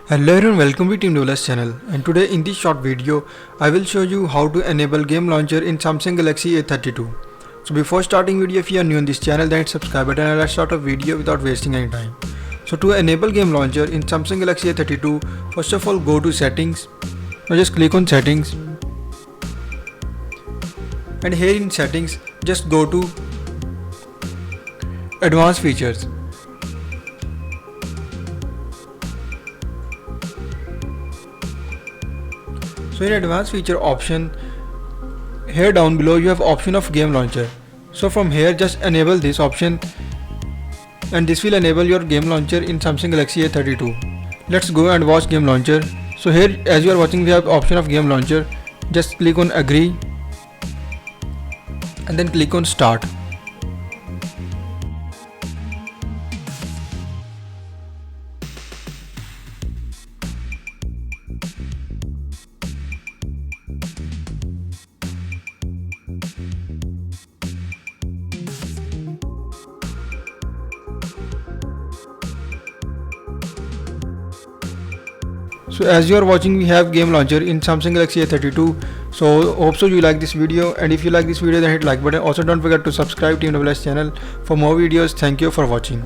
Hello everyone, welcome to Team Developers channel, and today in this short video I will show you how to enable game launcher in Samsung Galaxy A32. So before starting video, if you are new on this channel, then hit subscribe button and let's start a video without wasting any time. So to enable game launcher in Samsung Galaxy A32, first of all go to settings. Now just click on settings, and here in settings just go to advanced features. So in advanced feature option, here down below you have option of game launcher. So from here just enable this option, and this will enable your game launcher in Samsung Galaxy A32. Let's go and watch game launcher. So here as you are watching, we have option of game launcher. Just click on agree and then click on start. So as you are watching, we have game launcher in Samsung Galaxy A32. So hope so you like this video, and if you like this video then hit like button. Also don't forget to subscribe to Team Developers channel for more videos. Thank you for watching.